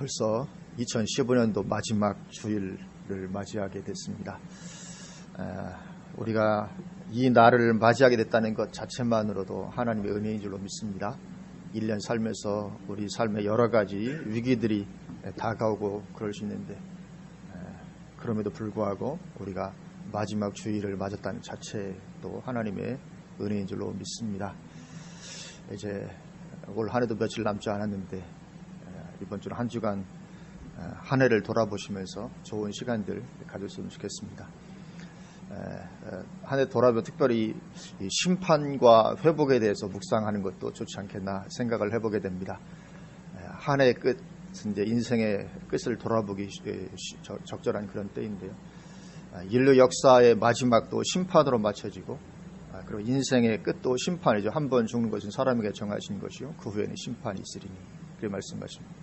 벌써 2015년도 마지막 주일을 맞이하게 됐습니다. 우리가 이 날을 맞이하게 됐다는 것 자체만으로도 하나님의 은혜인 줄로 믿습니다. 1년 살면서 우리 삶에 여러 가지 위기들이 다가오고 그럴 수 있는데 그럼에도 불구하고 우리가 마지막 주일을 맞았다는 자체도 하나님의 은혜인 줄로 믿습니다. 이제 올 한 해도 며칠 남지 않았는데 이번 주는 한 주간 한 해를 돌아보시면서 좋은 시간들 가졌으면 좋겠습니다. 한 해 돌아보면 특별히 심판과 회복에 대해서 묵상하는 것도 좋지 않겠나 생각을 해보게 됩니다. 한 해의 끝, 이제 인생의 끝을 돌아보기 적절한 그런 때인데요. 인류 역사의 마지막도 심판으로 맞춰지고 그리고 인생의 끝도 심판이죠. 한 번 죽는 것은 사람에게 정하신 것이요 그 후에는 심판이 있으리니 그렇게 말씀하십니다.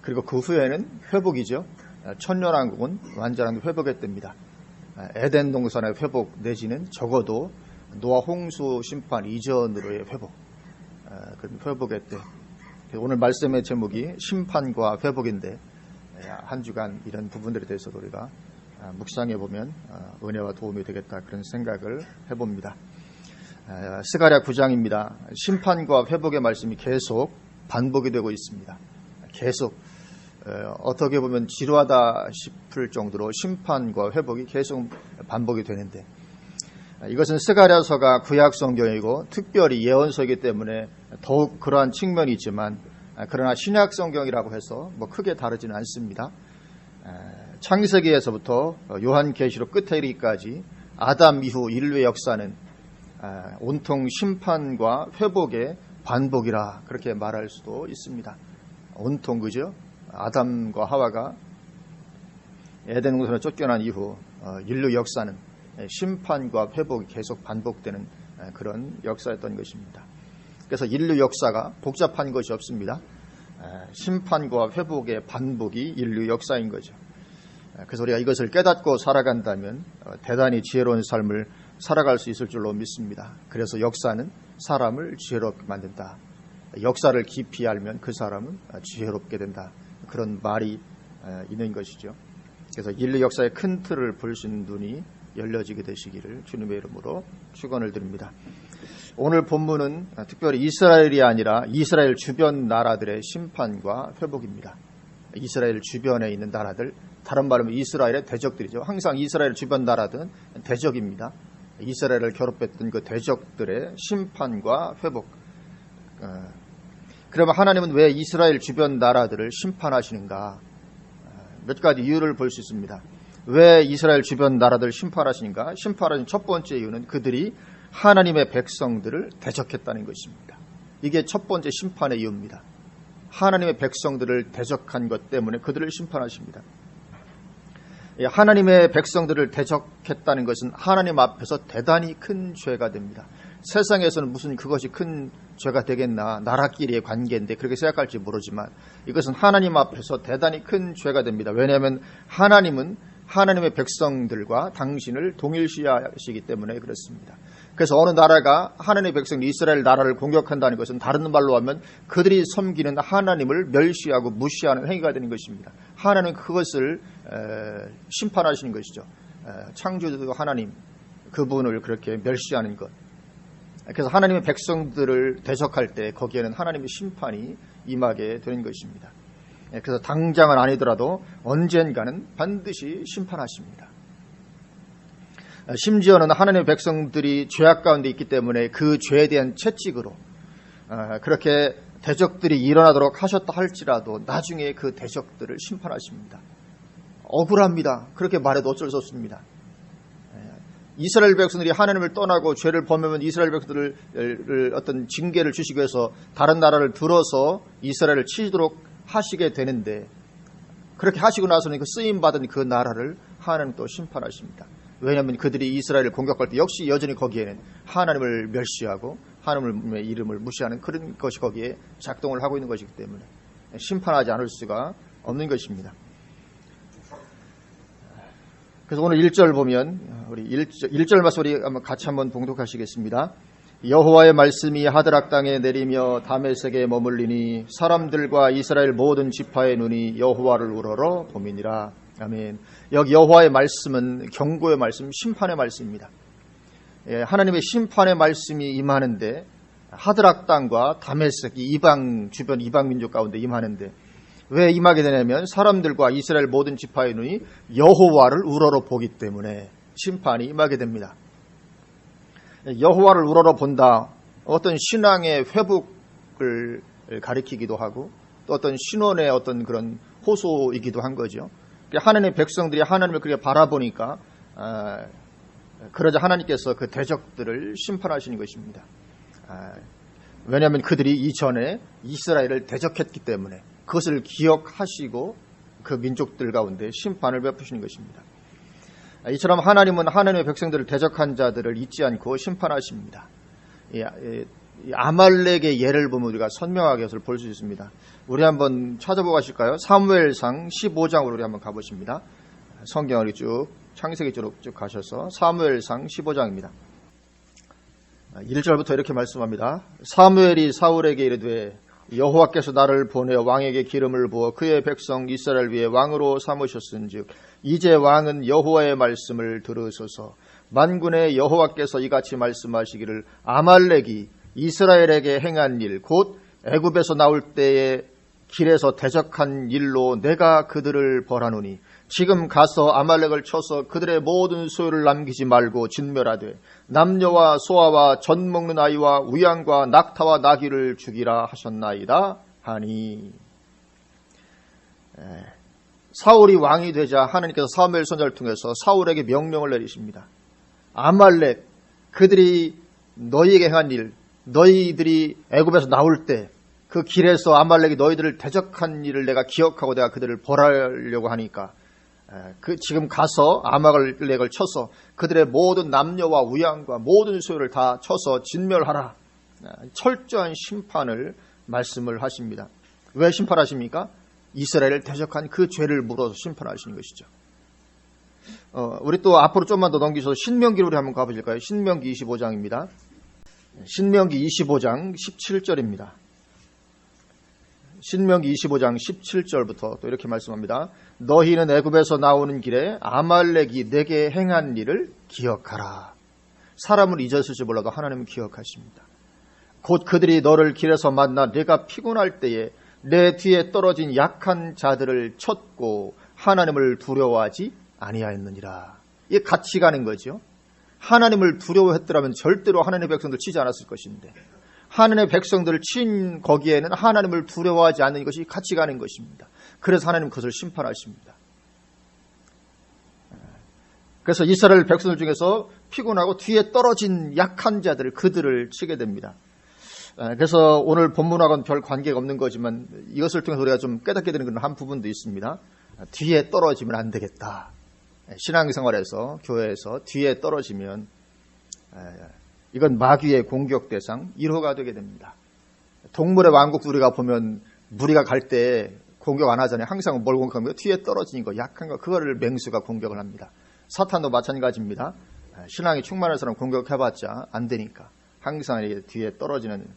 그리고 그 후에는 회복이죠. 천년왕국은 완전한 회복에 뜹니다. 에덴 동산의 회복 내지는 적어도 노아 홍수 심판 이전으로의 회복, 그런 회복의 때. 오늘 말씀의 제목이 심판과 회복인데 한 주간 이런 부분들에 대해서 우리가 묵상해 보면 은혜와 도움이 되겠다 그런 생각을 해봅니다. 스가랴 9장입니다. 심판과 회복의 말씀이 계속 반복이 되고 있습니다. 계속 어떻게 보면 지루하다 싶을 정도로 심판과 회복이 계속 반복이 되는데 이것은 스가랴서가 구약 성경이고 특별히 예언서이기 때문에 더욱 그러한 측면이 있지만 그러나 신약 성경이라고 해서 뭐 크게 다르지는 않습니다. 창세기에서부터 요한계시록 끝에 이르기까지 아담 이후 인류의 역사는 온통 심판과 회복의 반복이라 그렇게 말할 수도 있습니다. 온통 그죠? 아담과 하와가 에덴 동산에 쫓겨난 이후 인류 역사는 심판과 회복이 계속 반복되는 그런 역사였던 것입니다. 그래서 인류 역사가 복잡한 것이 없습니다. 심판과 회복의 반복이 인류 역사인 거죠. 그래서 우리가 이것을 깨닫고 살아간다면 대단히 지혜로운 삶을 살아갈 수 있을 줄로 믿습니다. 그래서 역사는 사람을 지혜롭게 만든다. 역사를 깊이 알면 그 사람은 지혜롭게 된다. 그런 말이 있는 것이죠. 그래서 인류 역사의 큰 틀을 볼 수 있는 눈이 열려지게 되시기를 주님의 이름으로 축원을 드립니다. 오늘 본문은 특별히 이스라엘이 아니라 이스라엘 주변 나라들의 심판과 회복입니다. 이스라엘 주변에 있는 나라들, 다른 말로 이스라엘의 대적들이죠. 항상 이스라엘 주변 나라들은 대적입니다. 이스라엘을 괴롭혔던 그 대적들의 심판과 회복. 그러면 하나님은 왜 이스라엘 주변 나라들을 심판하시는가? 몇 가지 이유를 볼 수 있습니다. 왜 이스라엘 주변 나라들을 심판하시는가? 심판하신 첫 번째 이유는 그들이 하나님의 백성들을 대적했다는 것입니다. 이게 첫 번째 심판의 이유입니다. 하나님의 백성들을 대적한 것 때문에 그들을 심판하십니다. 하나님의 백성들을 대적했다는 것은 하나님 앞에서 대단히 큰 죄가 됩니다. 세상에서는 무슨 그것이 큰 죄가 되겠나, 나라끼리의 관계인데 그렇게 생각할지 모르지만 이것은 하나님 앞에서 대단히 큰 죄가 됩니다. 왜냐하면 하나님은 하나님의 백성들과 당신을 동일시하시기 때문에 그렇습니다. 그래서 어느 나라가 하나님의 백성 이스라엘 나라를 공격한다는 것은 다른 말로 하면 그들이 섬기는 하나님을 멸시하고 무시하는 행위가 되는 것입니다. 하나님은 그것을 심판하시는 것이죠. 창조주 하나님 그분을 그렇게 멸시하는 것. 그래서 하나님의 백성들을 대적할 때 거기에는 하나님의 심판이 임하게 되는 것입니다. 그래서 당장은 아니더라도 언젠가는 반드시 심판하십니다. 심지어는 하나님의 백성들이 죄악 가운데 있기 때문에 그 죄에 대한 채찍으로 그렇게 대적들이 일어나도록 하셨다 할지라도 나중에 그 대적들을 심판하십니다. 억울합니다. 그렇게 말해도 어쩔 수 없습니다. 이스라엘 백성들이 하나님을 떠나고 죄를 범하면 이스라엘 백성들을 어떤 징계를 주시기 위해서 다른 나라를 들어서 이스라엘을 치도록 하시게 되는데 그렇게 하시고 나서는 그 쓰임받은 그 나라를 하나님 또 심판하십니다. 왜냐하면 그들이 이스라엘을 공격할 때 역시 여전히 거기에는 하나님을 멸시하고 하나님의 이름을 무시하는 그런 것이 거기에 작동을 하고 있는 것이기 때문에 심판하지 않을 수가 없는 것입니다. 그래서 오늘 1절 보면 우리 1절 말씀 우리 같이 한번 봉독하시겠습니다. 여호와의 말씀이 하드락 땅에 내리며 다메섹에 머물리니 사람들과 이스라엘 모든 지파의 눈이 여호와를 우러러 봄이니라. 아멘. 여기 여호와의 말씀은 경고의 말씀, 심판의 말씀입니다. 하나님의 심판의 말씀이 임하는데 하드락 땅과 다메섹, 주변 이방 민족 가운데 임하는데 왜 임하게 되냐면 사람들과 이스라엘 모든 지파의 눈이 여호와를 우러러 보기 때문에 심판이 임하게 됩니다. 여호와를 우러러 본다. 어떤 신앙의 회복을 가리키기도 하고 또 어떤 신원의 어떤 그런 호소이기도 한 거죠. 하나님의 백성들이 하나님을 그렇게 바라보니까 그러자 하나님께서 그 대적들을 심판하시는 것입니다. 왜냐하면 그들이 이전에 이스라엘을 대적했기 때문에 그것을 기억하시고 그 민족들 가운데 심판을 베푸시는 것입니다. 이처럼 하나님은 하나님의 백성들을 대적한 자들을 잊지 않고 심판하십니다. 아말렉의 예를 보면 우리가 선명하게 그것을 볼 수 있습니다. 우리 한번 찾아보고 가실까요? 사무엘상 15장으로 우리 한번 가보십니다. 성경을 쭉 창세기 쭉 가셔서 사무엘상 15장입니다. 1절부터 이렇게 말씀합니다. 사무엘이 사울에게 이르되 여호와께서 나를 보내어 왕에게 기름을 부어 그의 백성 이스라엘 위에 왕으로 삼으셨은즉 이제 왕은 여호와의 말씀을 들으소서. 만군의 여호와께서 이같이 말씀하시기를 아말렉이 이스라엘에게 행한 일 곧 애굽에서 나올 때에 길에서 대적한 일로 내가 그들을 벌하노니 지금 가서 아말렉을 쳐서 그들의 모든 소유를 남기지 말고 진멸하되 남녀와 소아와 젖 먹는 아이와 우양과 낙타와 나귀를 죽이라 하셨나이다 하니. 사울이 왕이 되자 하나님께서 사무엘 선지자를 통해서 사울에게 명령을 내리십니다. 아말렉 그들이 너희에게 행한 일, 너희들이 애굽에서 나올 때 그 길에서 아말렉이 너희들을 대적한 일을 내가 기억하고 내가 그들을 벌하려고 하니까 지금 가서 아말렉을 쳐서 그들의 모든 남녀와 우양과 모든 소유를 다 쳐서 진멸하라. 철저한 심판을 말씀을 하십니다. 왜 심판하십니까? 이스라엘을 대적한 그 죄를 물어서 심판하시는 것이죠. 우리 또 앞으로 좀만 더 넘기셔서 신명기로 우리 한번 가보실까요? 신명기 25장입니다. 신명기 25장 17절입니다. 신명기 25장 17절부터 또 이렇게 말씀합니다. 너희는 애굽에서 나오는 길에 아말렉이 내게 행한 일을 기억하라. 사람을 잊었을지 몰라도 하나님은 기억하십니다. 곧 그들이 너를 길에서 만나 내가 피곤할 때에 내 뒤에 떨어진 약한 자들을 쳤고 하나님을 두려워하지 아니하였느니라. 이게 같이 가는 거죠. 하나님을 두려워했더라면 절대로 하나님의 백성들 치지 않았을 것인데 하나님의 백성들을 친 거기에는 하나님을 두려워하지 않는 것이 같이 가는 것입니다. 그래서 하나님은 그것을 심판하십니다. 그래서 이스라엘 백성들 중에서 피곤하고 뒤에 떨어진 약한 자들 그들을 치게 됩니다. 그래서 오늘 본문하고는 별 관계가 없는 거지만 이것을 통해서 우리가 좀 깨닫게 되는 그런 한 부분도 있습니다. 뒤에 떨어지면 안 되겠다. 신앙생활에서 교회에서 뒤에 떨어지면 이건 마귀의 공격 대상 1호가 되게 됩니다. 동물의 왕국 우리가 보면 무리가 갈 때 공격 안 하잖아요. 항상 뭘 공격합니까? 뒤에 떨어지는 거, 약한 거, 그거를 맹수가 공격을 합니다. 사탄도 마찬가지입니다. 신앙이 충만한 사람 공격해봤자 안 되니까 항상 뒤에 떨어지는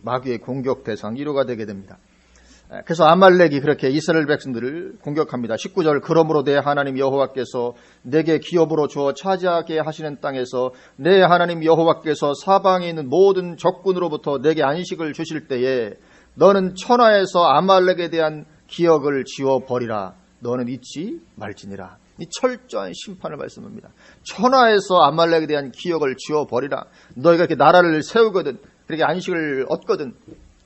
마귀의 공격 대상 1호가 되게 됩니다. 그래서 아말렉이 그렇게 이스라엘 백성들을 공격합니다. 19절 그러므로 내 하나님 여호와께서 내게 기업으로 주어 차지하게 하시는 땅에서 내 하나님 여호와께서 사방에 있는 모든 적군으로부터 내게 안식을 주실 때에 너는 천하에서 아말렉에 대한 기억을 지워버리라. 너는 잊지 말지니라. 이 철저한 심판을 말씀합니다. 천하에서 아말렉에 대한 기억을 지워버리라. 너희가 이렇게 나라를 세우거든 그렇게 안식을 얻거든.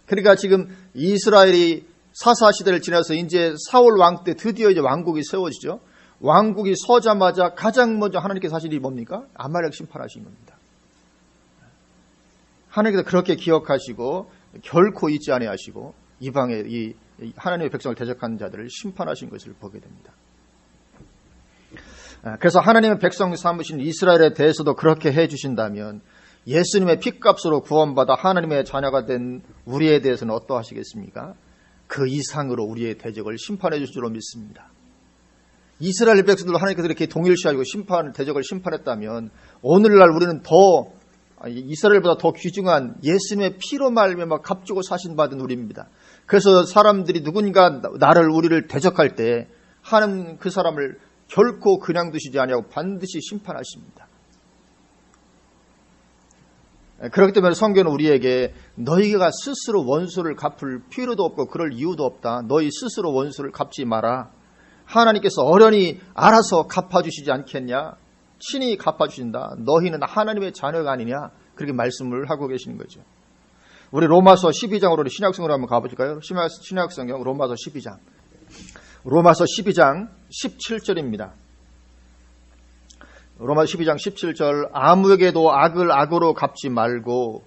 그러니까 지금 이스라엘이 사사시대를 지나서 이제 사울 왕 때 드디어 이제 왕국이 세워지죠. 왕국이 서자마자 가장 먼저 하나님께서 하신 일이 뭡니까? 아말렉 심판하신 겁니다. 하나님께서 그렇게 기억하시고 결코 잊지 아니하시고 이방의 이 하나님의 백성을 대적한 자들을 심판하신 것을 보게 됩니다. 그래서 하나님의 백성 삼으신 이스라엘에 대해서도 그렇게 해주신다면 예수님의 핏값으로 구원받아 하나님의 자녀가 된 우리에 대해서는 어떠하시겠습니까? 그 이상으로 우리의 대적을 심판해 주실 줄로 믿습니다. 이스라엘 백성들도 하나님께서 이렇게 동일시하고 대적을 심판했다면 오늘날 우리는 더 이스라엘보다 더 귀중한 예수님의 피로 말미암아 값주고 사신 받은 우리입니다. 그래서 사람들이 누군가 우리를 대적할 때 하나님 그 사람을 결코 그냥 두시지 아니하고 반드시 심판하십니다. 그렇기 때문에 성경은 우리에게 너희가 스스로 원수를 갚을 필요도 없고 그럴 이유도 없다. 너희 스스로 원수를 갚지 마라. 하나님께서 어련히 알아서 갚아주시지 않겠냐? 친히 갚아주신다. 너희는 하나님의 자녀가 아니냐? 그렇게 말씀을 하고 계시는 거죠. 우리 로마서 12장으로 신약성경으로 한번 가보실까요? 신약성경 로마서 12장. 로마서 12장 17절입니다. 로마서 12장 17절 아무에게도 악을 악으로 갚지 말고,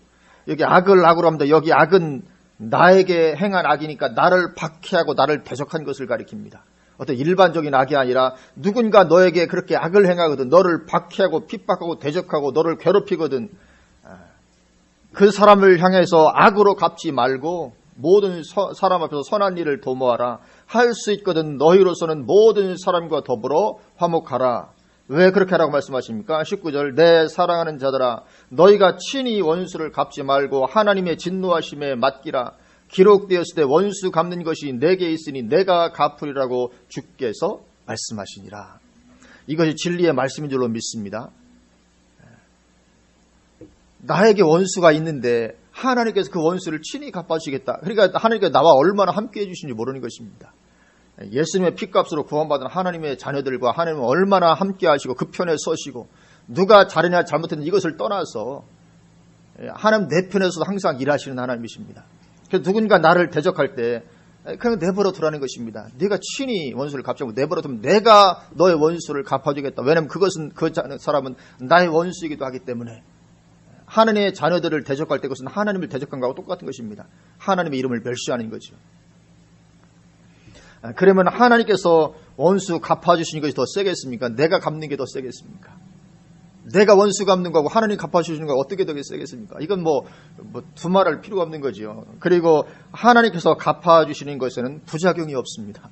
여기 악을 악으로 합니다. 여기 악은 나에게 행한 악이니까 나를 박해하고 나를 대적한 것을 가리킵니다. 어떤 일반적인 악이 아니라 누군가 너에게 그렇게 악을 행하거든, 너를 박해하고 핍박하고 대적하고 너를 괴롭히거든, 그 사람을 향해서 악으로 갚지 말고 모든 사람 앞에서 선한 일을 도모하라. 할 수 있거든 너희로서는 모든 사람과 더불어 화목하라. 왜 그렇게 하라고 말씀하십니까? 19절 내 사랑하는 자들아 너희가 친히 원수를 갚지 말고 하나님의 진노하심에 맡기라. 기록되었을 때 원수 갚는 것이 내게 있으니 내가 갚으리라고 주께서 말씀하시니라. 이것이 진리의 말씀인 줄로 믿습니다. 나에게 원수가 있는데 하나님께서 그 원수를 친히 갚아주시겠다. 그러니까 하나님께서 나와 얼마나 함께해 주시는지 모르는 것입니다. 예수님의 피값으로 구원받은 하나님의 자녀들과 하나님은 얼마나 함께하시고 그 편에 서시고, 누가 잘했냐 잘못했냐 이것을 떠나서 하나님 내 편에서도 항상 일하시는 하나님이십니다. 그래서 누군가 나를 대적할 때 그냥 내버려 두라는 것입니다. 네가 친히 원수를 갚지 않고 내버려 두면 내가 너의 원수를 갚아주겠다. 왜냐하면 그것은 그 사람은 나의 원수이기도 하기 때문에. 하나님의 자녀들을 대적할 때 그것은 하나님을 대적한 것하고 똑같은 것입니다. 하나님의 이름을 멸시하는 거죠. 그러면 하나님께서 원수 갚아주시는 것이 더 세겠습니까? 내가 갚는 게 더 세겠습니까? 내가 원수 갚는 거하고 하나님 갚아주시는 거 어떻게 더 세겠습니까? 이건 두말할 필요가 없는 거죠. 그리고 하나님께서 갚아주시는 것에는 부작용이 없습니다.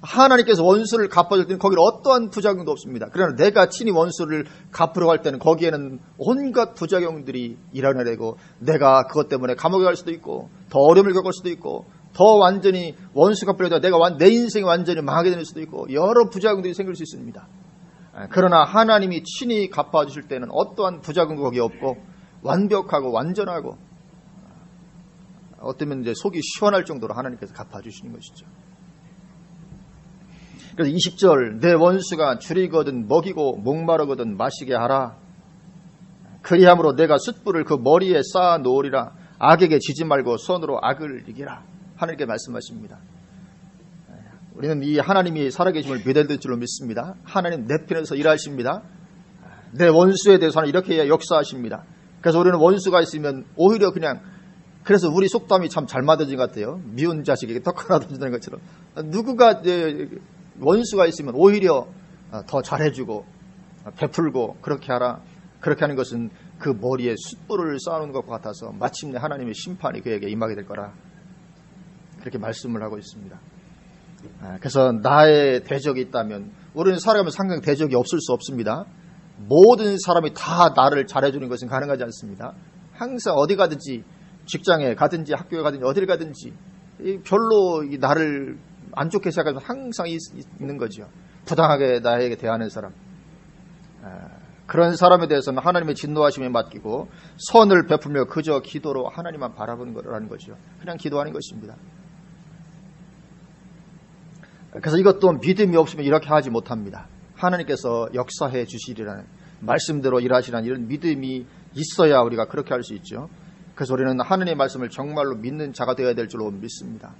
하나님께서 원수를 갚아줄 때는 거기는 어떠한 부작용도 없습니다. 그러나 내가 친히 원수를 갚으러 갈 때는 거기에는 온갖 부작용들이 일어나고, 내가 그것 때문에 감옥에 갈 수도 있고 더 어려움을 겪을 수도 있고 더 완전히 원수 갚으려다 내가 내 인생이 완전히 망하게 될 수도 있고 여러 부작용들이 생길 수 있습니다. 그러나 하나님이 친히 갚아주실 때는 어떠한 부작용도 거기 없고 완벽하고 완전하고, 어쩌면 이제 속이 시원할 정도로 하나님께서 갚아주시는 것이죠. 그래서 20절 내 원수가 줄이거든 먹이고 목마르거든 마시게 하라. 그리함으로 내가 숯불을 그 머리에 쌓아 놓으리라. 악에게 지지 말고 손으로 악을 이기라. 하나님께 말씀하십니다. 우리는 이 하나님이 살아계심을 믿을 줄로 믿습니다. 하나님 내 편에서 일하십니다. 내 원수에 대해서는 이렇게 역사하십니다. 그래서 우리는 원수가 있으면 오히려 그래서 우리 속담이 참 잘 맞아진 것 같아요. 미운 자식에게 떡 하나 던지는 것처럼 누구가 원수가 있으면 오히려 더 잘해주고 베풀고 그렇게 하라. 그렇게 하는 것은 그 머리에 숯불을 쌓아놓는 것과 같아서 마침내 하나님의 심판이 그에게 임하게 될 거라. 그렇게 말씀을 하고 있습니다. 그래서 나의 대적이 있다면 우리는 살아가면서 항상 대적이 없을 수 없습니다. 모든 사람이 다 나를 잘해주는 것은 가능하지 않습니다. 항상 어디 가든지, 직장에 가든지 학교에 가든지 어디를 가든지 별로 나를 안 좋게 생각하면 항상 있는 거죠. 부당하게 나에게 대하는 사람, 그런 사람에 대해서는 하나님의 진노하심에 맡기고 선을 베풀며 그저 기도로 하나님만 바라보는 거라는 거죠. 그냥 기도하는 것입니다. 그래서 이것도 믿음이 없으면 이렇게 하지 못합니다. 하나님께서 역사해 주시리라는 말씀대로 일하시라는 이런 믿음이 있어야 우리가 그렇게 할 수 있죠. 그래서 우리는 하나님의 말씀을 정말로 믿는 자가 되어야 될 줄로 믿습니다.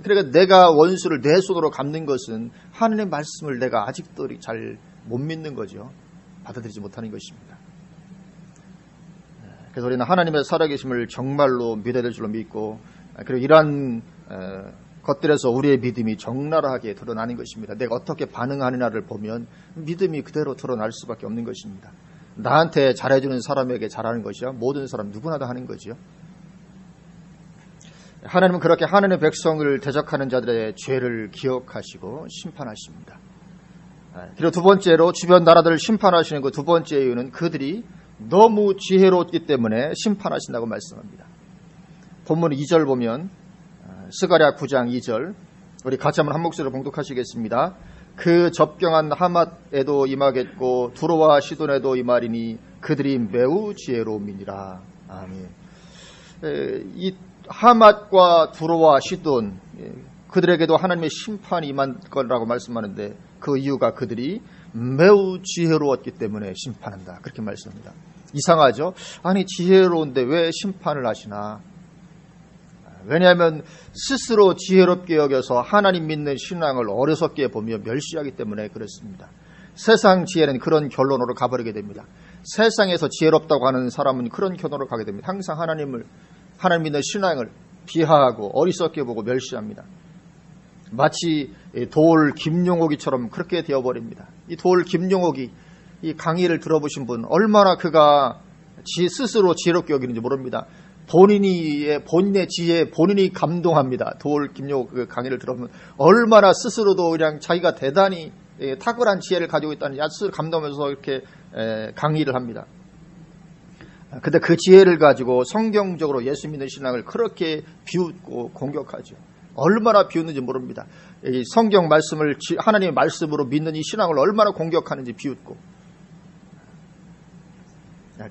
그러니까 내가 원수를 내 손으로 갚는 것은 하나님의 말씀을 내가 아직도 잘 못 믿는 거죠. 받아들이지 못하는 것입니다. 그래서 우리는 하나님의 살아계심을 정말로 믿어야 될 줄로 믿고, 그리고 이러한 것들에서 우리의 믿음이 적나라하게 드러나는 것입니다. 내가 어떻게 반응하느냐를 보면 믿음이 그대로 드러날 수밖에 없는 것입니다. 나한테 잘해주는 사람에게 잘하는 것이야 모든 사람 누구나 다 하는 거죠. 하나님은 그렇게 하나님의 백성을 대적하는 자들의 죄를 기억하시고 심판하십니다. 그리고 두 번째로 주변 나라들을 심판하시는 그 두 번째 이유는 그들이 너무 지혜로웠기 때문에 심판하신다고 말씀합니다. 본문 2절 보면 스가랴 9장 2절 우리 같이 한번 한 목소리로 봉독하시겠습니다. 그 접경한 하맛에도 임하겠고 두로와 시돈에도 임하리니 그들이 매우 지혜로움이니라. 아멘. 이 하맛과 두로와 시돈 그들에게도 하나님의 심판이 임한 거라고 말씀하는데 그 이유가 그들이 매우 지혜로웠기 때문에 심판한다. 그렇게 말씀합니다. 이상하죠? 아니 지혜로운데 왜 심판을 하시나? 왜냐하면 스스로 지혜롭게 여겨서 하나님 믿는 신앙을 어리석게 보며 멸시하기 때문에 그렇습니다. 세상 지혜는 그런 결론으로 가버리게 됩니다. 세상에서 지혜롭다고 하는 사람은 그런 결론으로 가게 됩니다. 항상 하나님 믿는 신앙을 비하하고 어리석게 보고 멸시합니다. 마치 도올 김용옥이처럼 그렇게 되어버립니다. 이 도올 김용옥이 이 강의를 들어보신 분 얼마나 그가 스스로 지혜롭게 여기는지 모릅니다. 본인의 지혜에 본인이 감동합니다. 도올 김용옥 그 강의를 들어보면 얼마나 스스로도 그냥 자기가 대단히 탁월한 지혜를 가지고 있다는 스스로 감동하면서 이렇게 강의를 합니다. 근데 그 지혜를 가지고 성경적으로 예수 믿는 신앙을 그렇게 비웃고 공격하죠. 얼마나 비웃는지 모릅니다. 이 성경 말씀을 하나님의 말씀으로 믿는 이 신앙을 얼마나 공격하는지 비웃고.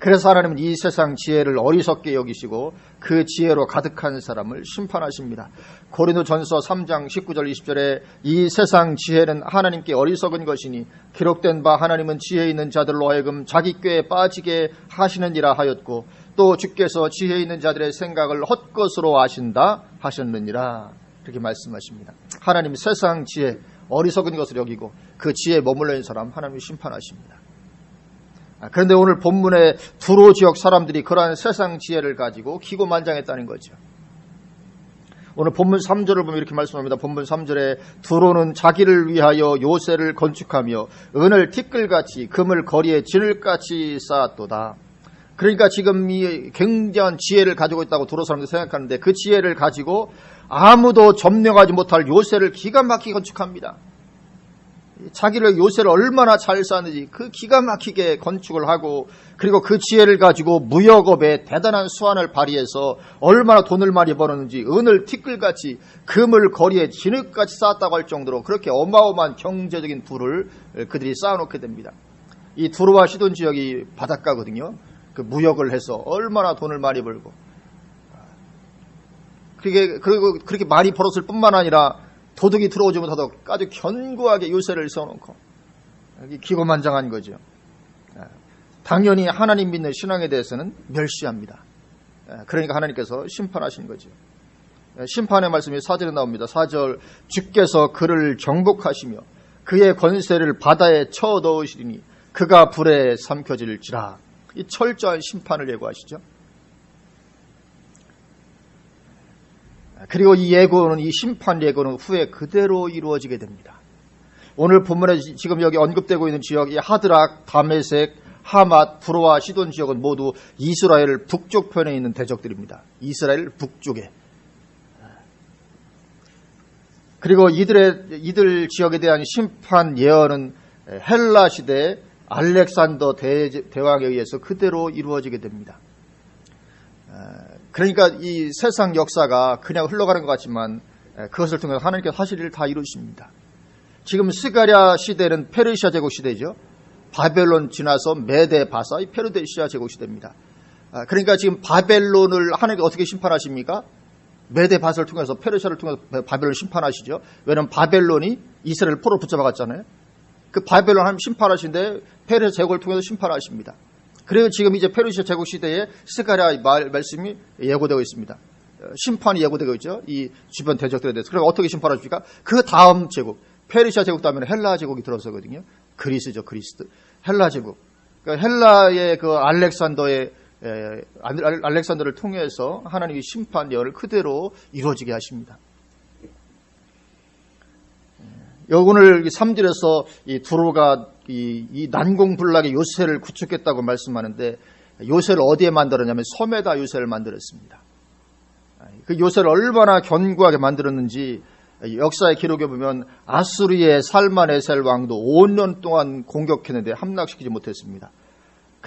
그래서 하나님은 이 세상 지혜를 어리석게 여기시고 그 지혜로 가득한 사람을 심판하십니다. 고린도전서 3장 19절 20절에 이 세상 지혜는 하나님께 어리석은 것이니 기록된 바 하나님은 지혜 있는 자들로 하여금 자기 꾀에 빠지게 하시느니라 하였고 또 주께서 지혜 있는 자들의 생각을 헛것으로 하신다 하셨느니라. 이렇게 말씀하십니다. 하나님 세상 지혜 어리석은 것을 여기고 그 지혜에 머물러 있는 사람 하나님이 심판하십니다. 그런데 오늘 본문의 두로 지역 사람들이 그러한 세상 지혜를 가지고 기고만장했다는 거죠. 오늘 본문 3절을 보면 이렇게 말씀합니다. 본문 3절에 두로는 자기를 위하여 요새를 건축하며 은을 티끌같이 금을 거리에 진을같이 쌓았도다. 그러니까 지금 이 굉장한 지혜를 가지고 있다고 두로 사람들이 생각하는데 그 지혜를 가지고 아무도 점령하지 못할 요새를 기가 막히게 건축합니다. 자기를 요새를 얼마나 잘 쌓는지 그 기가 막히게 건축을 하고 그리고 그 지혜를 가지고 무역업에 대단한 수완을 발휘해서 얼마나 돈을 많이 벌었는지 은을 티끌같이 금을 거리에 진흙같이 쌓았다고 할 정도로 그렇게 어마어마한 경제적인 부를 그들이 쌓아놓게 됩니다. 이 두로와 시돈 지역이 바닷가거든요. 그 무역을 해서 얼마나 돈을 많이 벌고 그리고 그렇게 많이 벌었을 뿐만 아니라 도둑이 들어오지 못하도록 아주 견고하게 요새를 세워놓고 기고만장한 거죠. 당연히 하나님 믿는 신앙에 대해서는 멸시합니다. 그러니까 하나님께서 심판하신 거죠. 심판의 말씀이 4절에 나옵니다. 4절 주께서 그를 정복하시며 그의 권세를 바다에 쳐 넣으시리니 그가 불에 삼켜질지라. 이 철저한 심판을 예고하시죠. 그리고 이 예고는 이 심판 예고는 후에 그대로 이루어지게 됩니다. 오늘 본문에 지금 여기 언급되고 있는 지역 이 하드락, 다메섹, 하맛, 두로와 시돈 지역은 모두 이스라엘 북쪽 편에 있는 대적들입니다. 이스라엘 북쪽에. 그리고 이들 지역에 대한 심판 예언은 헬라 시대 알렉산더 대왕에 의해서 그대로 이루어지게 됩니다. 그러니까 이 세상 역사가 그냥 흘러가는 것 같지만 그것을 통해서 하나님께서 하실 일을 다 이루십니다. 지금 스가랴 시대는 페르시아 제국 시대죠. 바벨론 지나서 메데 바사, 이 페르시아 제국 시대입니다. 그러니까 지금 바벨론을 하나님께 어떻게 심판하십니까? 메데 바사를 통해서 페르시아를 통해서 바벨론을 심판하시죠. 왜냐하면 바벨론이 이스라엘을 포로 붙잡아갔잖아요. 그 바벨론 하나님 심판하시는데 페르시아 제국을 통해서 심판하십니다. 그리고 지금 이제 페르시아 제국 시대에 스가랴 말씀이 예고되고 있습니다. 심판이 예고되고 있죠. 이 주변 대적들에 대해서. 그럼 어떻게 심판하십니까? 그 다음 제국, 페르시아 제국 다음에는 헬라 제국이 들어서거든요. 그리스죠, 그리스. 헬라 제국. 그러니까 헬라의 그 알렉산더를 통해서 하나님이 심판 예언을 그대로 이루어지게 하십니다. 오늘 3절에서 이 두로가 이 난공불락의 요새를 구축했다고 말씀하는데 요새를 어디에 만들었냐면 섬에다 요새를 만들었습니다. 그 요새를 얼마나 견고하게 만들었는지 역사의 기록에 보면 아수르의 살만에셀 왕도 5년 동안 공격했는데 함락시키지 못했습니다.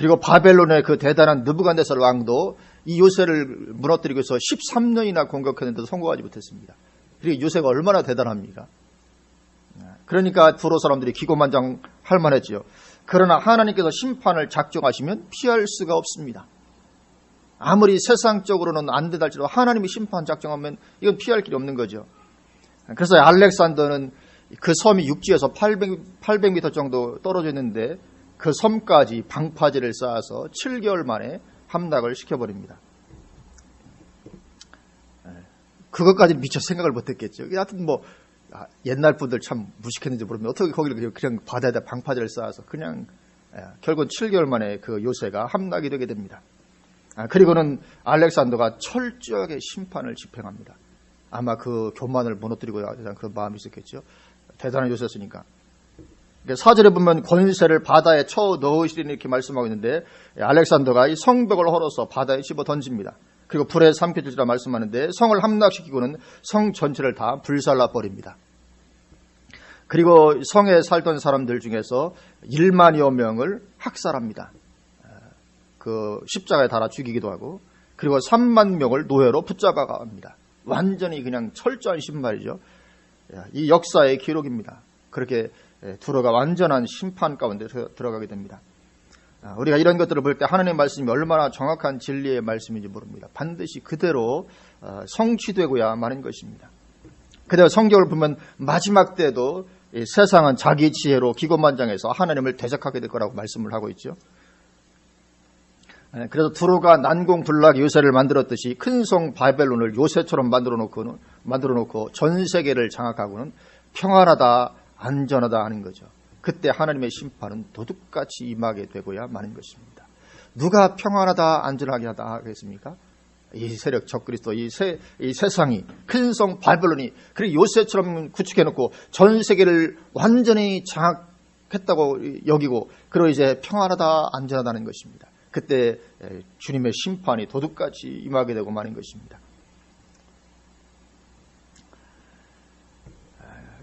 그리고 바벨론의 그 대단한 느부갓네살 왕도 이 요새를 무너뜨리기 위해서 13년이나 공격했는데도 성공하지 못했습니다. 그리고 요새가 얼마나 대단합니까? 그러니까 두로 사람들이 기고만장할 만했지요. 그러나 하나님께서 심판을 작정하시면 피할 수가 없습니다. 아무리 세상적으로는 안 된다 할지라도 하나님이 심판 작정하면 이건 피할 길이 없는 거죠. 그래서 알렉산더는 그 섬이 육지에서 800m 정도 떨어져 있는데 그 섬까지 방파제를 쌓아서 7개월 만에 함락을 시켜버립니다. 그것까지 미처 생각을 못했겠죠. 하여튼 뭐 옛날 분들 참 무식했는지 모르면 어떻게 거기를 그냥 바다에다 방파제를 쌓아서 그냥 결국 7개월 만에 그 요새가 함락이 되게 됩니다. 그리고는 알렉산더가 철저하게 심판을 집행합니다. 아마 그 교만을 무너뜨리고야 하는 그런 마음이 있었겠죠. 대단한 요새였으니까. 4절에 보면 권세를 바다에 쳐 넣으시리니 이렇게 말씀하고 있는데 알렉산더가 이 성벽을 헐어서 바다에 집어 던집니다. 그리고 불에 삼켜질지라 말씀하는데 성을 함락시키고는 성 전체를 다 불살라 버립니다. 그리고 성에 살던 사람들 중에서 1만여 명을 학살합니다. 그 십자가에 달아 죽이기도 하고, 그리고 3만 명을 노예로 붙잡아 갑니다. 완전히 그냥 철저한 신발이죠. 이 역사의 기록입니다. 그렇게 두로가 완전한 심판 가운데 들어가게 됩니다. 우리가 이런 것들을 볼 때 하나님의 말씀이 얼마나 정확한 진리의 말씀인지 모릅니다. 반드시 그대로 성취되고야 마는 것입니다. 그대로 성경을 보면 마지막 때도 세상은 자기 지혜로 기고만장해서 하나님을 대적하게 될 거라고 말씀을 하고 있죠. 그래서 두로가 난공불락 요새를 만들었듯이 큰 성 바벨론을 요새처럼 만들어 놓고 전 세계를 장악하고는 평안하다, 안전하다 하는 거죠. 그때 하나님의 심판은 도둑같이 임하게 되고야 마는 것입니다. 누가 평안하다, 안전하게 하다 하겠습니까? 이 세력 적그리스도, 이 세상이, 큰 성 바벨론이 그리고 요새처럼 구축해놓고 전 세계를 완전히 장악했다고 여기고, 그리고 이제 평안하다, 안전하다는 것입니다. 그때 주님의 심판이 도둑같이 임하게 되고 마는 것입니다.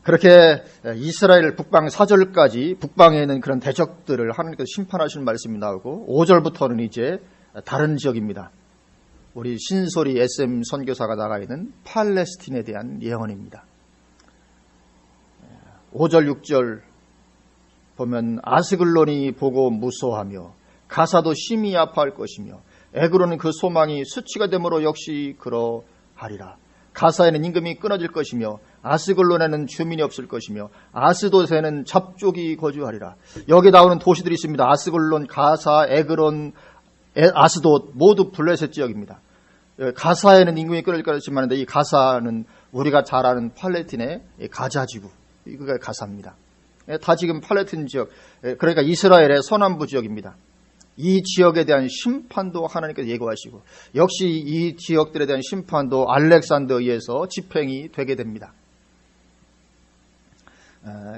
그렇게 이스라엘 북방 4절까지 북방에 있는 그런 대적들을 하나님께서 심판하시는 말씀이 나오고 5절부터는 이제 다른 지역입니다. 우리 신소리 SM 선교사가 나가 있는 팔레스틴에 대한 예언입니다. 5절 6절 보면 아스글론이 보고 무서워하며 가사도 심히 아파할 것이며 에그론은 그 소망이 수치가 되므로 역시 그러하리라. 가사에는 임금이 끊어질 것이며 아스글론에는 주민이 없을 것이며 아스돗에는 잡족이 거주하리라. 여기 나오는 도시들이 있습니다. 아스글론, 가사, 에그론, 아스돗 모두 블레셋 지역입니다. 가사에는 임금이 끊어질 것이면 이 가사는 우리가 잘 아는 팔레틴의 가자지구, 이거가 가사입니다. 다 지금 팔레틴 지역, 그러니까 이스라엘의 서남부 지역입니다. 이 지역에 대한 심판도 하나님께서 예고하시고 역시 이 지역들에 대한 심판도 알렉산더에 의해서 집행이 되게 됩니다.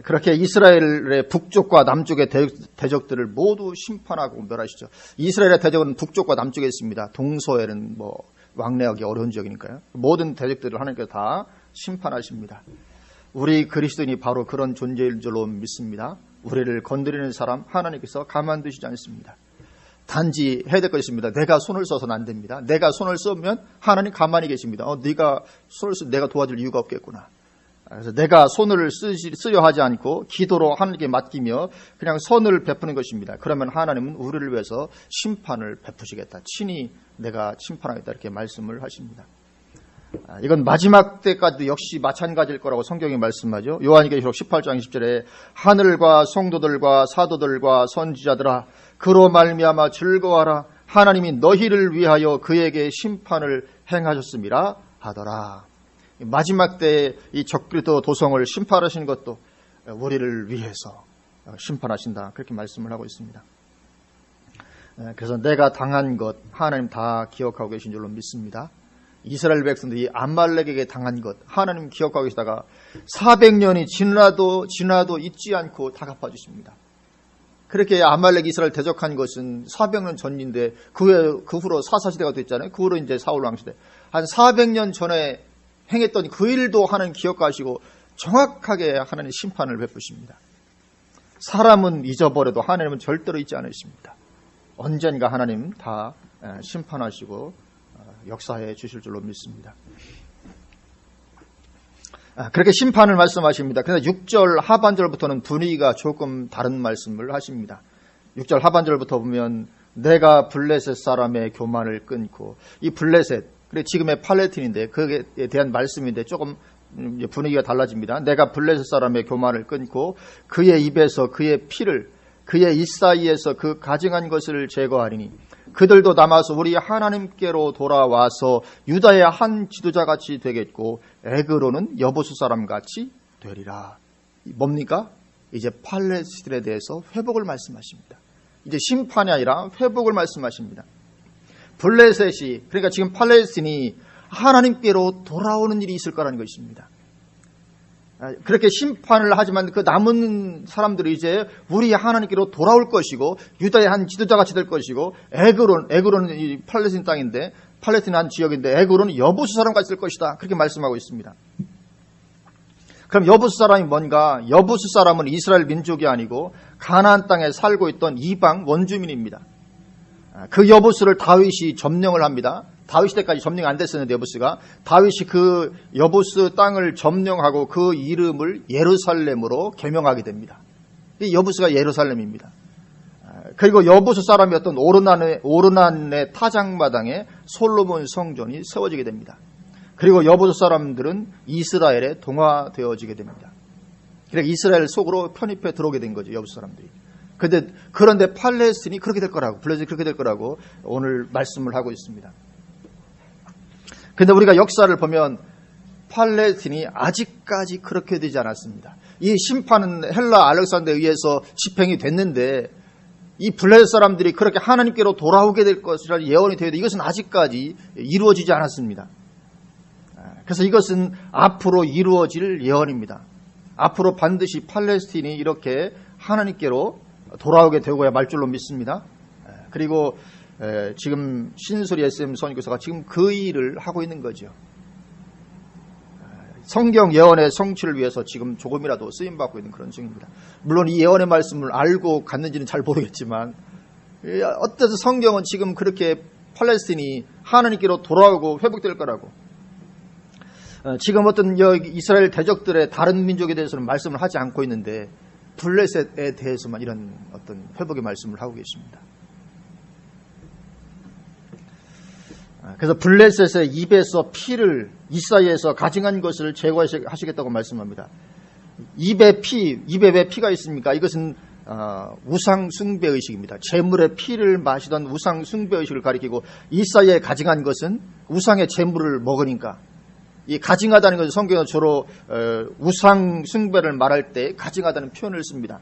그렇게 이스라엘의 북쪽과 남쪽의 대적들을 모두 심판하고 멸하시죠. 이스라엘의 대적은 북쪽과 남쪽에 있습니다. 동서에는 뭐 왕래하기 어려운 지역이니까요. 모든 대적들을 하나님께서 다 심판하십니다. 우리 그리스도인이 바로 그런 존재일 줄로 믿습니다. 우리를 건드리는 사람 하나님께서 가만두시지 않습니다. 단지 해야 될 것입니다. 내가 손을 써서는 안 됩니다. 내가 손을 쓰면 하나님 가만히 계십니다. 네가 손을 쓰면 내가 도와줄 이유가 없겠구나. 그래서 내가 손을 쓰려 하지 않고 기도로 하나님께 맡기며 그냥 선을 베푸는 것입니다. 그러면 하나님은 우리를 위해서 심판을 베푸시겠다. 친히 내가 심판하겠다 이렇게 말씀을 하십니다. 이건 마지막 때까지도 역시 마찬가지일 거라고 성경이 말씀하죠. 요한계시록 18장 20절에 하늘과 성도들과 사도들과 선지자들아 그로 말미암아 즐거워하라. 하나님이 너희를 위하여 그에게 심판을 행하셨음이라 하더라. 마지막 때에 이 적그리스도 도성을 심판하시는 것도 우리를 위해서 심판하신다. 그렇게 말씀을 하고 있습니다. 그래서 내가 당한 것 하나님 다 기억하고 계신 줄로 믿습니다. 이스라엘 백성들이 암말렉에게 당한 것 하나님 기억하고 계시다가 400년이 지나도 잊지 않고 다 갚아주십니다. 그렇게 아말렉 이스라엘 대적한 것은 400년 전인데 그 후로 사사시대가 됐잖아요. 그 후로 이제 사울 왕시대. 한 400년 전에 행했던 그 일도 하나님 기억하시고 정확하게 하나님 심판을 베푸십니다. 사람은 잊어버려도 하나님은 절대로 잊지 않으십니다. 언젠가 하나님 다 심판하시고 역사해 주실 줄로 믿습니다. 그렇게 심판을 말씀하십니다. 그런데 6절 하반절부터는 분위기가 조금 다른 말씀을 하십니다. 6절 하반절부터 보면 내가 블레셋 사람의 교만을 끊고, 이 블레셋, 그래 지금의 팔레틴인데 그에 대한 말씀인데 조금 분위기가 달라집니다. 내가 블레셋 사람의 교만을 끊고 그의 입에서 그의 피를, 그의 입 사이에서 그 가증한 것을 제거하리니 그들도 남아서 우리 하나님께로 돌아와서 유다의 한 지도자같이 되겠고 에그로는 여보수 사람같이 되리라. 뭡니까? 이제 팔레스틴에 대해서 회복을 말씀하십니다. 이제 심판이 아니라 회복을 말씀하십니다. 블레셋이, 그러니까 지금 팔레스틴이 하나님께로 돌아오는 일이 있을 거라는 것입니다. 그렇게 심판을 하지만 그 남은 사람들이 이제 우리 하나님께로 돌아올 것이고 유다의 한 지도자같이 될 것이고 에그론은 이 팔레스틴 땅인데 팔레스틴 한 지역인데 에그론은 여부수 사람같이 될 것이다. 그렇게 말씀하고 있습니다. 그럼 여부수 사람이 뭔가? 여부수 사람은 이스라엘 민족이 아니고 가나안 땅에 살고 있던 이방 원주민입니다. 그 여부수를 다윗이 점령을 합니다. 다윗 때까지 점령이 안 됐었는데 여부스가, 다윗이 그 여부스 땅을 점령하고 그 이름을 예루살렘으로 개명하게 됩니다. 이 여부스가 예루살렘입니다. 그리고 여부스 사람이었던 오르난의 타작마당에 솔로몬 성전이 세워지게 됩니다. 그리고 여부스 사람들은 이스라엘에 동화되어지게 됩니다. 그러니까 이스라엘 속으로 편입해 들어오게 된 거죠, 여부스 사람들이. 그런데 팔레스틴이 그렇게 될 거라고, 블레셋이 그렇게 될 거라고 오늘 말씀을 하고 있습니다. 그런데 우리가 역사를 보면 팔레스틴이 아직까지 그렇게 되지 않았습니다. 이 심판은 헬라 알렉산더에 의해서 집행이 됐는데 이 블레셋 사람들이 그렇게 하나님께로 돌아오게 될 것이라는 예언이 되어도 이것은 아직까지 이루어지지 않았습니다. 그래서 이것은 앞으로 이루어질 예언입니다. 앞으로 반드시 팔레스틴이 이렇게 하나님께로 돌아오게 되고야 말 줄로 믿습니다. 그리고 지금 신수리 SM 선교사가 지금 그 일을 하고 있는 거죠. 성경 예언의 성취를 위해서 지금 조금이라도 쓰임받고 있는 그런 중입니다. 물론 이 예언의 말씀을 알고 갔는지는 잘 모르겠지만 어때서 성경은 지금 그렇게 팔레스틴이 하나님께로 돌아오고 회복될 거라고, 지금 어떤 이스라엘 대적들의 다른 민족에 대해서는 말씀을 하지 않고 있는데 블레셋에 대해서만 이런 어떤 회복의 말씀을 하고 계십니다. 그래서 블레셋의 입에서 피를, 이 사이에서 가증한 것을 제거하시겠다고 말씀합니다. 입에 왜 피가 있습니까? 이것은 우상 숭배 의식입니다. 제물의 피를 마시던 우상 숭배 의식을 가리키고, 이 사이에 가증한 것은 우상의 제물을 먹으니까, 이 가증하다는 것은 성경은 주로 우상 숭배를 말할 때 가증하다는 표현을 씁니다.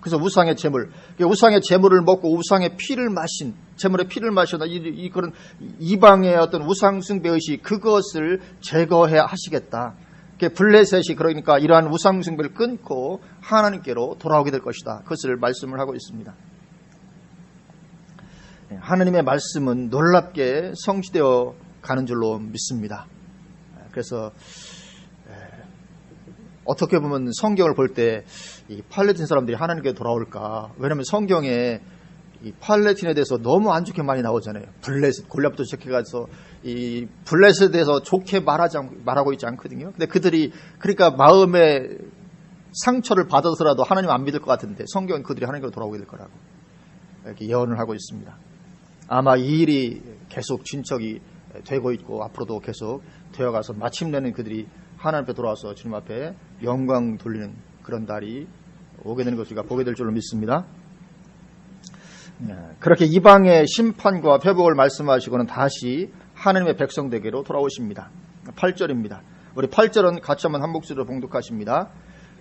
그래서 우상의 제물을 먹고 우상의 피를 마신, 제물의 피를 마셔다 그런 이방의 어떤 우상 숭배 의식, 그것을 제거해 하시겠다. 블레셋이 그러니까 이러한 우상 숭배를 끊고 하나님께로 돌아오게 될 것이다. 그것을 말씀을 하고 있습니다. 하나님의 말씀은 놀랍게 성취되어 가는 줄로 믿습니다. 그래서 어떻게 보면 성경을 볼 때 이 팔레스틴 사람들이 하나님께 돌아올까? 왜냐하면 성경에 이 팔레스틴에 대해서 너무 안 좋게 많이 나오잖아요. 블레셋, 골리앗부터 시작해가지고 이 블레셋에 대해서 좋게 말하고 있지 않거든요. 근데 그들이 그러니까 마음에 상처를 받아서라도 하나님 안 믿을 것 같은데 성경은 그들이 하나님께로 돌아오게 될 거라고 이렇게 예언을 하고 있습니다. 아마 이 일이 계속 진척이 되고 있고 앞으로도 계속 되어가서 마침내는 그들이 하나님 앞에 돌아와서 주님 앞에 영광 돌리는 그런 날이 오게 되는 것을 우리가 보게 될 줄로 믿습니다. 그렇게 이방의 심판과 회복을 말씀하시고는 다시 하나님의 백성되게로 돌아오십니다. 8절입니다. 우리 8절은 같이 한번 한 목소리로 봉독하십니다.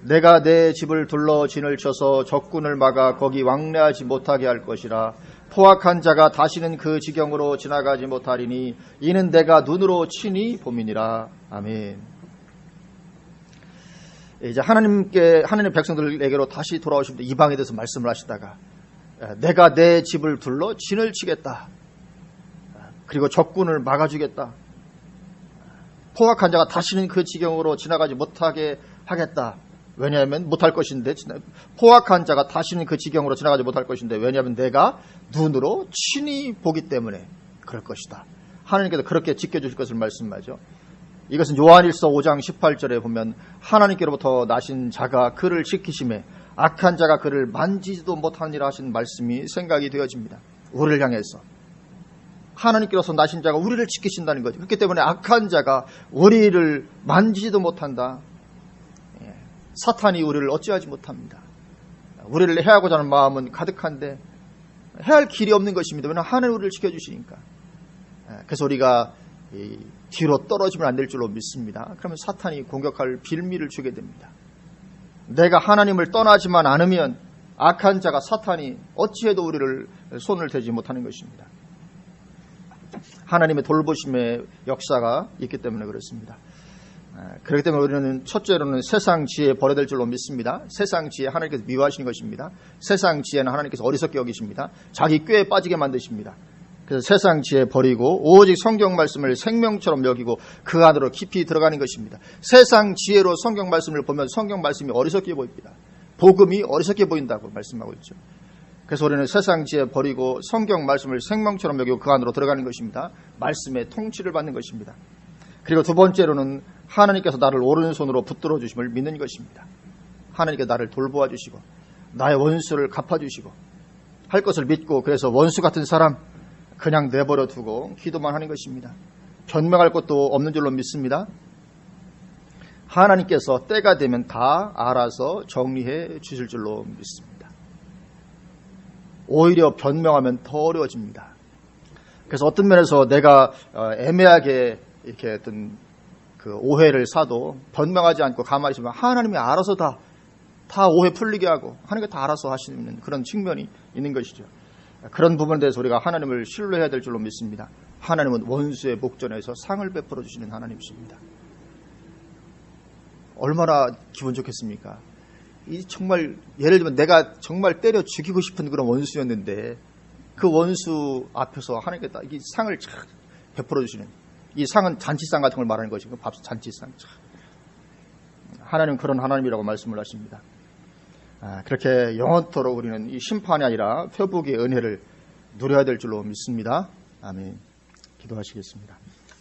내가 내 집을 둘러 진을 쳐서 적군을 막아 거기 왕래하지 못하게 할 것이라. 포악한 자가 다시는 그 지경으로 지나가지 못하리니 이는 내가 눈으로 친히 봄이니라. 아멘. 이제 하나님의 백성들에게로 다시 돌아오십니다. 이방에 대해서 말씀을 하시다가 내가 내 집을 둘러 진을 치겠다. 그리고 적군을 막아주겠다. 포악한 자가 다시는 그 지경으로 지나가지 못하게 하겠다. 왜냐하면 못할 것인데, 포악한 자가 다시는 그 지경으로 지나가지 못할 것인데, 왜냐하면 내가 눈으로 친히 보기 때문에 그럴 것이다. 하나님께서 그렇게 지켜주실 것을 말씀하죠. 이것은 요한일서 5장 18절에 보면 하나님께로부터 나신 자가 그를 지키심에 악한 자가 그를 만지지도 못하니라 하신 말씀이 생각이 되어집니다. 우리를 향해서 하나님께로서 나신 자가 우리를 지키신다는 거죠. 그렇기 때문에 악한 자가 우리를 만지지도 못한다. 사탄이 우리를 어찌하지 못합니다. 우리를 해하고자 하는 마음은 가득한데 해할 길이 없는 것입니다. 왜냐하면 하나님 우리를 지켜주시니까. 그래서 우리가 뒤로 떨어지면 안 될 줄로 믿습니다. 그러면 사탄이 공격할 빌미를 주게 됩니다. 내가 하나님을 떠나지만 않으면 악한 자가 사탄이 어찌해도 우리를 손을 대지 못하는 것입니다. 하나님의 돌보심의 역사가 있기 때문에 그렇습니다. 그렇기 때문에 우리는 첫째로는 세상 지혜에 버려야 될 줄로 믿습니다. 세상 지혜 하나님께서 미워하시는 것입니다. 세상 지혜는 하나님께서 어리석게 여기십니다. 자기 꾀에 빠지게 만드십니다. 그래서 세상 지혜 버리고 오직 성경 말씀을 생명처럼 여기고 그 안으로 깊이 들어가는 것입니다. 세상 지혜로 성경 말씀을 보면 성경 말씀이 어리석게 보입니다. 복음이 어리석게 보인다고 말씀하고 있죠. 그래서 우리는 세상 지혜 버리고 성경 말씀을 생명처럼 여기고 그 안으로 들어가는 것입니다. 말씀의 통치를 받는 것입니다. 그리고 두 번째로는 하나님께서 나를 오른손으로 붙들어 주심을 믿는 것입니다. 하나님께서 나를 돌보아 주시고 나의 원수를 갚아 주시고 할 것을 믿고 그래서 원수 같은 사람 그냥 내버려 두고 기도만 하는 것입니다. 변명할 것도 없는 줄로 믿습니다. 하나님께서 때가 되면 다 알아서 정리해 주실 줄로 믿습니다. 오히려 변명하면 더 어려워집니다. 그래서 어떤 면에서 내가 애매하게 이렇게 어떤 그 오해를 사도 변명하지 않고 가만히 있으면 하나님이 알아서 다 오해 풀리게 하고 하나님이 다 알아서 하시는 그런 측면이 있는 것이죠. 그런 부분에 대해서 우리가 하나님을 신뢰해야 될 줄로 믿습니다. 하나님은 원수의 목전에서 상을 베풀어 주시는 하나님이십니다. 얼마나 기분 좋겠습니까? 이 정말 예를 들면 내가 정말 때려 죽이고 싶은 그런 원수였는데 그 원수 앞에서 하나님께서 이 상을 베풀어 주시는 이 상은 잔치상 같은 걸 말하는 것이고 밥 잔치상. 하나님은 그런 하나님이라고 말씀을 하십니다. 그렇게 영원토록 우리는 이 심판이 아니라 회복의 은혜를 누려야 될 줄로 믿습니다. 아멘. 기도하시겠습니다.